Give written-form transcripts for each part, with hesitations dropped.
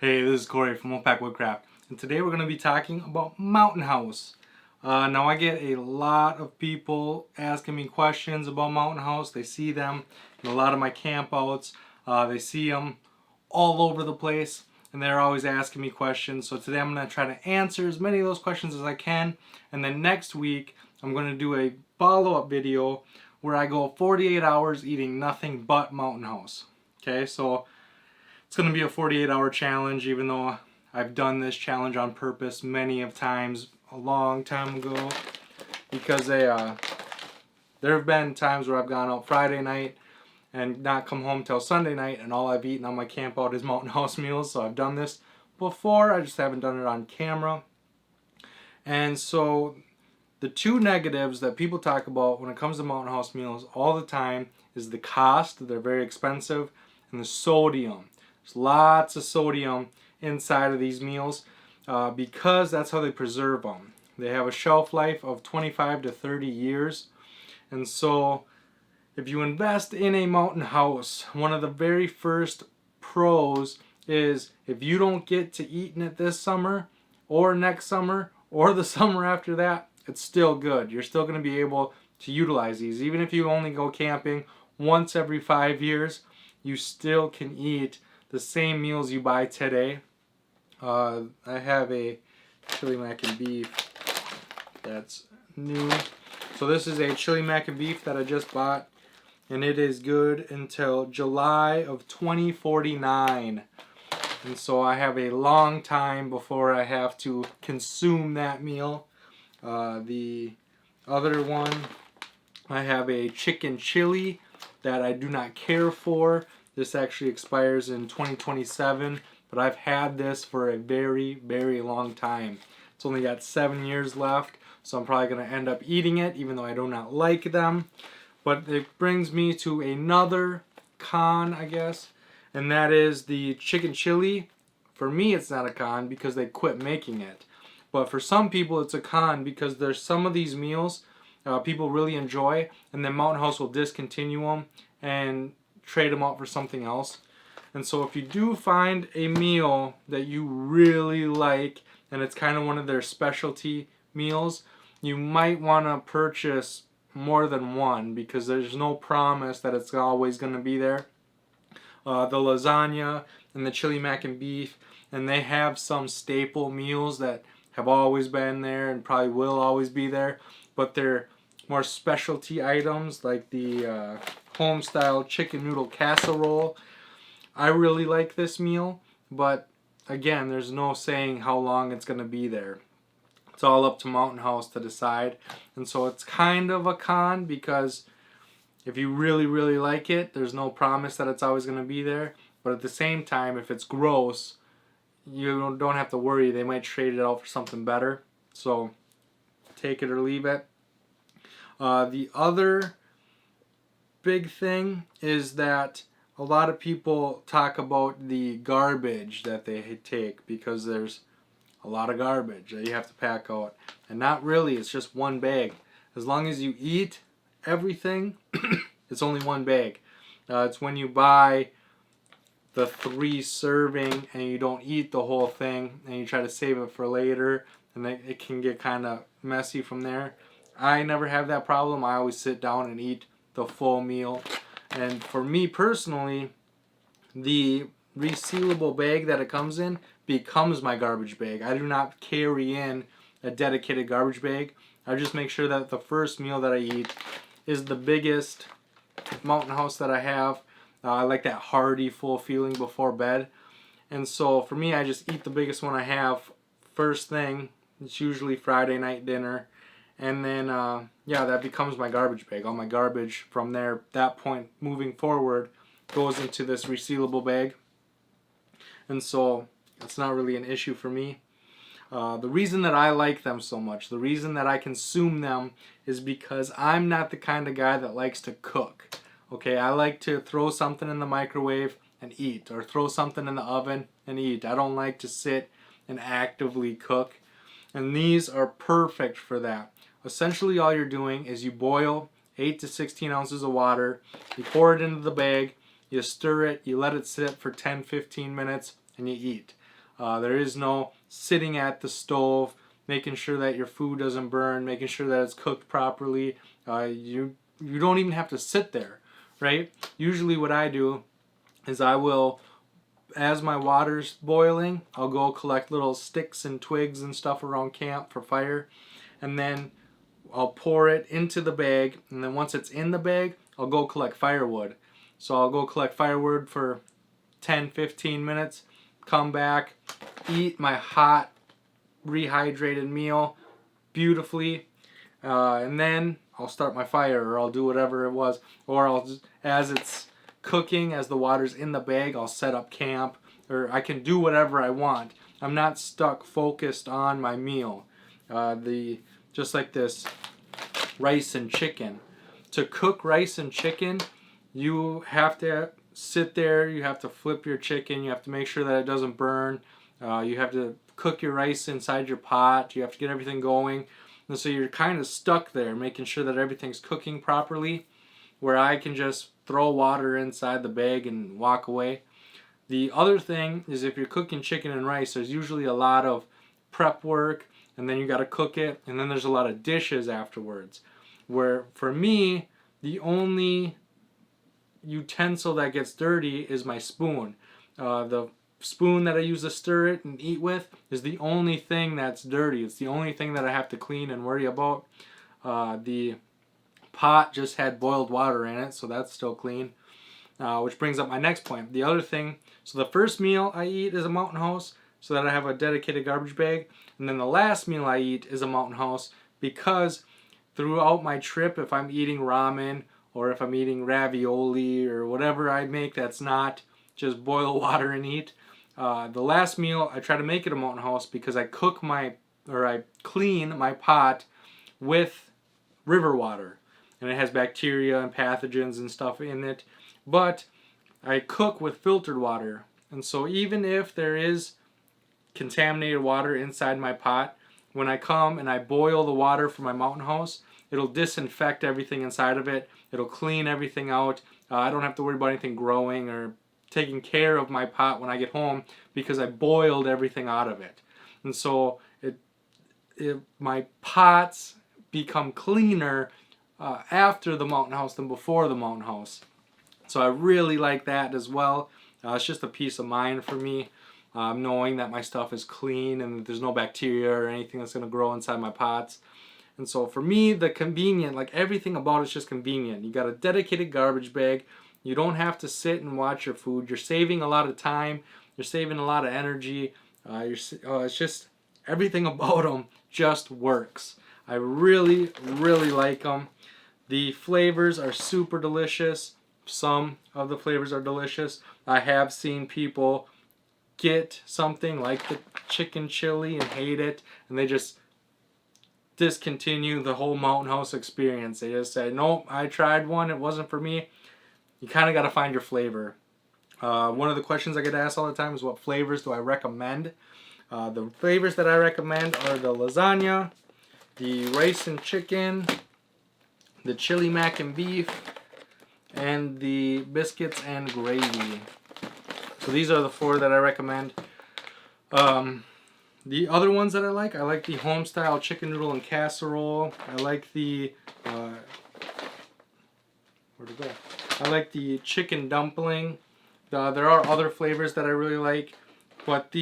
Hey, this is Corey from Wolfpack Woodcraft, and today we're going to be talking about Mountain House. Now I get a lot of people asking me questions about Mountain House. They see them in a lot of my campouts. They see them all over the place, and they're always asking me questions. So today I'm going to try to answer as many of those questions as I can, and then next week I'm going to do a follow-up video where I go 48 hours eating nothing but Mountain House. Okay, so it's going to be a 48-hour challenge, even though I've done this challenge on purpose many of times a long time ago, because there have been times where I've gone out Friday night and not come home till Sunday night, and all I've eaten on my camp out is Mountain House meals. So I've done this before, I just haven't done it on camera. And so the two negatives that people talk about when it comes to Mountain House meals all the time is the cost. They're very expensive, and the sodium. There's lots of sodium inside of these meals because that's how they preserve them. They have a shelf life of 25 to 30 years. And so if you invest in a Mountain House, one of the very first pros is if you don't get to eating it this summer or next summer or the summer after that, it's still good. You're still going to be able to utilize these. Even if you only go camping once every 5 years, you still can eat the same meals you buy today. I have a chili mac and beef that's new. So this is a chili mac and beef that I just bought, and it is good until July of 2049. And so I have a long time before I have to consume that meal. The other one, I have a chicken chili that I do not care for. This actually expires in 2027, but I've had this for a very, very long time. It's only got 7 years left, so I'm probably going to end up eating it, even though I do not like them. But it brings me to another con, I guess, and that is the chicken chili. For me, it's not a con because they quit making it. But for some people, it's a con because there's some of these meals people really enjoy, and then Mountain House will discontinue them and trade them out for something else. And so if you do find a meal that you really like and it's kind of one of their specialty meals, you might want to purchase more than one because there's no promise that it's always going to be there. The lasagna and the chili mac and beef, and they have some staple meals that have always been there and probably will always be there, but they're more specialty items like the home style chicken noodle casserole. I really like this meal, but again, there's no saying how long it's going to be there. It's all up to Mountain House to decide. And so it's kind of a con because if you really, really like it, there's no promise that it's always going to be there. But at the same time, if it's gross, you don't have to worry. They might trade it out for something better. So take it or leave it. The other big thing is that a lot of people talk about the garbage that they take because there's a lot of garbage that you have to pack out. And not really, it's just one bag. As long as you eat everything, it's only one bag. It's when you buy the 3 serving and you don't eat the whole thing and you try to save it for later, and it can get kind of messy from there. I never have that problem. I always sit down and eat the full meal. And for me personally, the resealable bag that it comes in becomes my garbage bag. I do not carry in a dedicated garbage bag. I just make sure that the first meal that I eat is the biggest Mountain House that I have. I like that hearty, full feeling before bed. And so for me, I just eat the biggest one I have first thing. It's usually Friday night dinner. And then, yeah, that becomes my garbage bag. All my garbage from there, that point moving forward, goes into this resealable bag. And so it's not really an issue for me. The reason that I like them so much, the reason that I consume them, is because I'm not the kind of guy that likes to cook. Okay, I like to throw something in the microwave and eat, or throw something in the oven and eat. I don't like to sit and actively cook. And these are perfect for that. Essentially all you're doing is you boil 8 to 16 ounces of water, you pour it into the bag, you stir it, you let it sit for 10-15 minutes, and you eat. There is no sitting at the stove, making sure that your food doesn't burn, making sure that it's cooked properly. You don't even have to sit there, right? Usually what I do is I will, as my water's boiling, I'll go collect little sticks and twigs and stuff around camp for fire, and then I'll pour it into the bag, and then once it's in the bag, I'll go collect firewood. So I'll go collect firewood for 10-15 minutes, come back, eat my hot rehydrated meal beautifully, and then I'll start my fire, or I'll do whatever it was, or I'll just, as it's cooking, as the water's in the bag, I'll set up camp, or I can do whatever I want. I'm not stuck focused on my meal. Just like this rice and chicken. To cook rice and chicken, you have to sit there, you have to flip your chicken, you have to make sure that it doesn't burn, you have to cook your rice inside your pot, you have to get everything going, and so you're kind of stuck there making sure that everything's cooking properly, where I can just throw water inside the bag and walk away. The other thing is, if you're cooking chicken and rice, there's usually a lot of prep work, and then you got to cook it, and then there's a lot of dishes afterwards. Where for me, the only utensil that gets dirty is my spoon. The spoon that I use to stir it and eat with is the only thing that's dirty. It's the only thing that I have to clean and worry about. The pot just had boiled water in it, so that's still clean. Which brings up my next point. The other thing, so the first meal I eat is a Mountain House, so that I have a dedicated garbage bag. And then the last meal I eat is a Mountain House, because throughout my trip, if I'm eating ramen, or if I'm eating ravioli, or whatever I make that's not just boil water and eat, the last meal I try to make it a Mountain House, because I clean my pot with river water, and it has bacteria and pathogens and stuff in it, but I cook with filtered water. And so even if there is contaminated water inside my pot, when I come and I boil the water for my Mountain House, it'll disinfect everything inside of it, it'll clean everything out. I don't have to worry about anything growing or taking care of my pot when I get home, because I boiled everything out of it. And so my pots become cleaner after the Mountain House than before the Mountain House. So I really like that as well. It's just a peace of mind for me, knowing that my stuff is clean and that there's no bacteria or anything that's going to grow inside my pots. And so for me, the convenient, like everything about it's just convenient. You got a dedicated garbage bag. You don't have to sit and watch your food. You're saving a lot of time. You're saving a lot of energy. It's just, everything about them just works. I really, really like them. The flavors are super delicious. Some of the flavors are delicious. I have seen people get something like the chicken chili and hate it, and they just discontinue the whole Mountain House experience. They just say, nope, I tried one, it wasn't for me. You kind of got to find your flavor. One of the questions I get asked all the time is, what flavors do I recommend? The flavors that I recommend are the lasagna, the rice and chicken, the chili mac and beef, and the biscuits and gravy. So these are the 4 that I recommend. The other ones that I like the home style chicken noodle and casserole. I like the I like the chicken dumpling. There are other flavors that I really like, but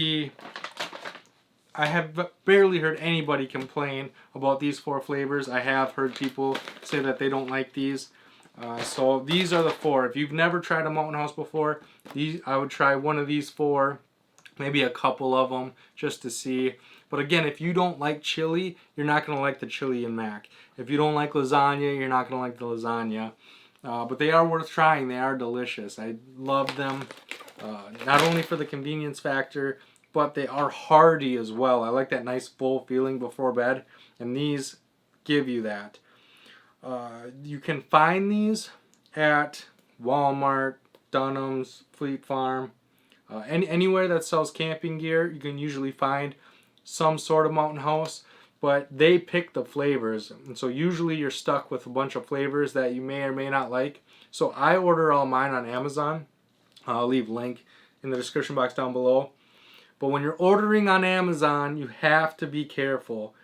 I have barely heard anybody complain about these 4 flavors. I have heard people say that they don't like these. So these are the 4. If you've never tried a Mountain House before, I would try one of these 4, maybe a couple of them, just to see. But again, if you don't like chili, you're not going to like the chili and mac. If you don't like lasagna, you're not going to like the lasagna. But they are worth trying. They are delicious. I love them, not only for the convenience factor, but they are hearty as well. I like that nice full feeling before bed, and these give you that. You can find these at Walmart, Dunham's, Fleet Farm, anywhere that sells camping gear. You can usually find some sort of Mountain House, but they pick the flavors, and so usually you're stuck with a bunch of flavors that you may or may not like. So I order all mine on Amazon. I'll leave a link in the description box down below. But when you're ordering on Amazon, you have to be careful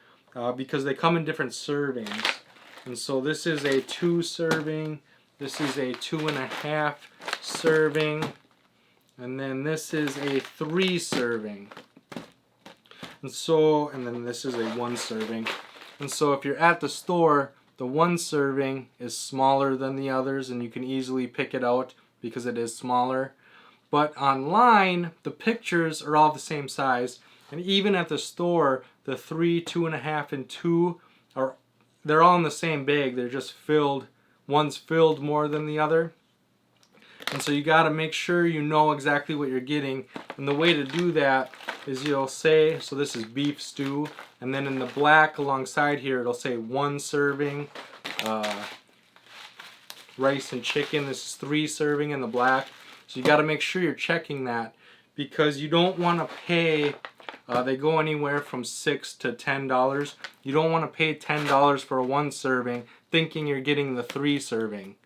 because they come in different servings. And so this is a 2 serving, this is a 2.5 serving, and then this is a 3 serving. And then this is a 1 serving. And so if you're at the store, the 1 serving is smaller than the others, and you can easily pick it out because it is smaller. But online, the pictures are all the same size, and even at the store, the 3, 2.5, and 2 they're all in the same bag. They're just filled. One's filled more than the other. And so you got to make sure you know exactly what you're getting. And the way to do that is you'll say, so this is beef stew, and then in the black alongside here it'll say 1 serving rice and chicken. This is 3 serving in the black. So you got to make sure you're checking that, because you don't want to pay, they go anywhere from $6 to $10. You don't want to pay $10 for a 1 serving thinking you're getting the 3 serving,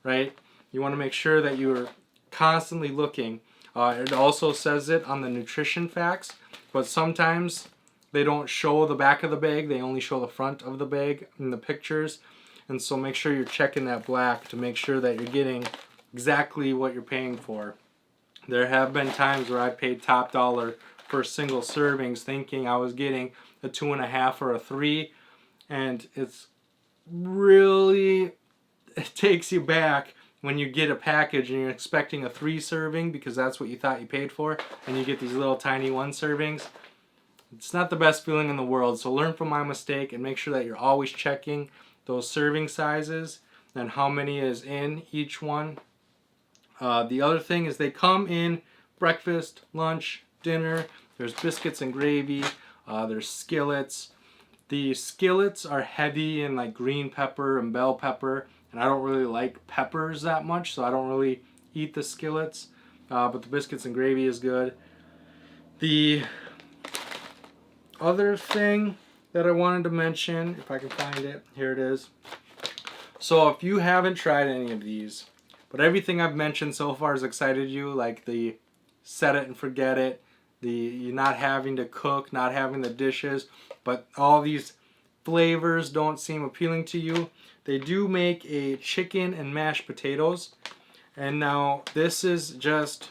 right? You want to make sure that you're constantly looking. It also says it on the nutrition facts, but sometimes they don't show the back of the bag. They only show the front of the bag in the pictures. And so make sure you're checking that black to make sure that you're getting exactly what you're paying for. There have been times where I paid top dollar for single servings thinking I was getting a 2.5 or a 3, and it's really, it takes you back when you get a package and you're expecting a 3 serving because that's what you thought you paid for, and you get these little tiny 1 servings. It's not the best feeling in the world, so learn from my mistake and make sure that you're always checking those serving sizes and how many is in each one. The other thing is they come in breakfast, lunch, dinner. There's biscuits and gravy. There's skillets. The skillets are heavy in like green pepper and bell pepper, and I don't really like peppers that much, so I don't really eat the skillets. But the biscuits and gravy is good. The other thing that I wanted to mention, if I can find it, here it is. So if you haven't tried any of these, but everything I've mentioned so far has excited you, like the set it and forget it, the you not having to cook, not having the dishes, but all these flavors don't seem appealing to you, they do make a chicken and mashed potatoes. And now this is just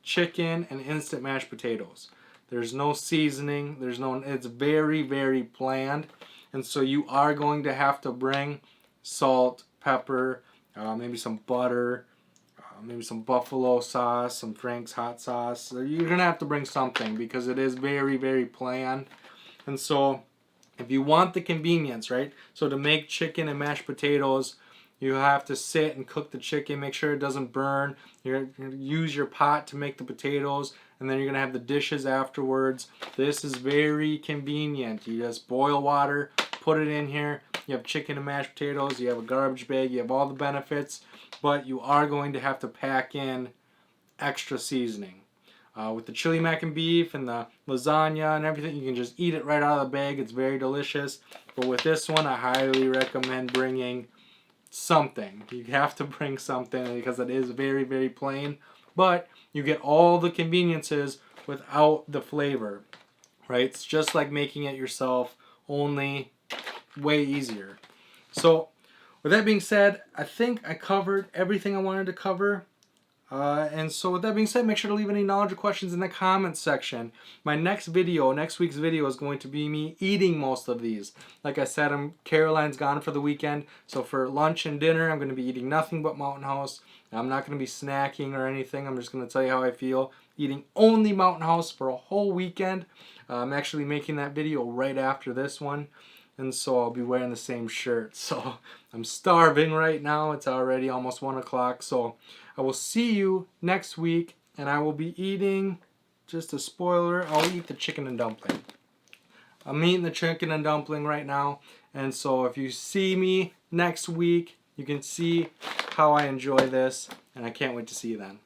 chicken and instant mashed potatoes. There's no seasoning, it's very, very bland. And so you are going to have to bring salt, pepper, maybe some butter, maybe some buffalo sauce, some Frank's hot sauce. So you're going to have to bring something because it is very, very bland. And so if you want the convenience, right? So to make chicken and mashed potatoes, you have to sit and cook the chicken, make sure it doesn't burn. You're going to use your pot to make the potatoes, and then you're going to have the dishes afterwards. This is very convenient. You just boil water, put it in here. You have chicken and mashed potatoes, you have a garbage bag, you have all the benefits, but you are going to have to pack in extra seasoning. With the chili mac and beef and the lasagna and everything, you can just eat it right out of the bag. It's very delicious. But with this one, I highly recommend bringing something. You have to bring something because it is very, very plain. But you get all the conveniences without the flavor, right? It's just like making it yourself, only way easier. So with that being said, I think I covered everything I wanted to cover. And so with that being said, make sure to leave any knowledge or questions in the comments section. My next week's video is going to be me eating most of these. Like I said, Caroline's gone for the weekend, so for lunch and dinner, I'm going to be eating nothing but Mountain House. I'm not going to be snacking or anything. I'm just going to tell you how I feel. Eating only Mountain House for a whole weekend. I'm actually making that video right after this one. And so I'll be wearing the same shirt. So I'm starving right now. It's already almost 1 o'clock. So I will see you next week. And I will be eating, just a spoiler, I'll eat the chicken and dumpling. I'm eating the chicken and dumpling right now. And so if you see me next week, you can see how I enjoy this. And I can't wait to see you then.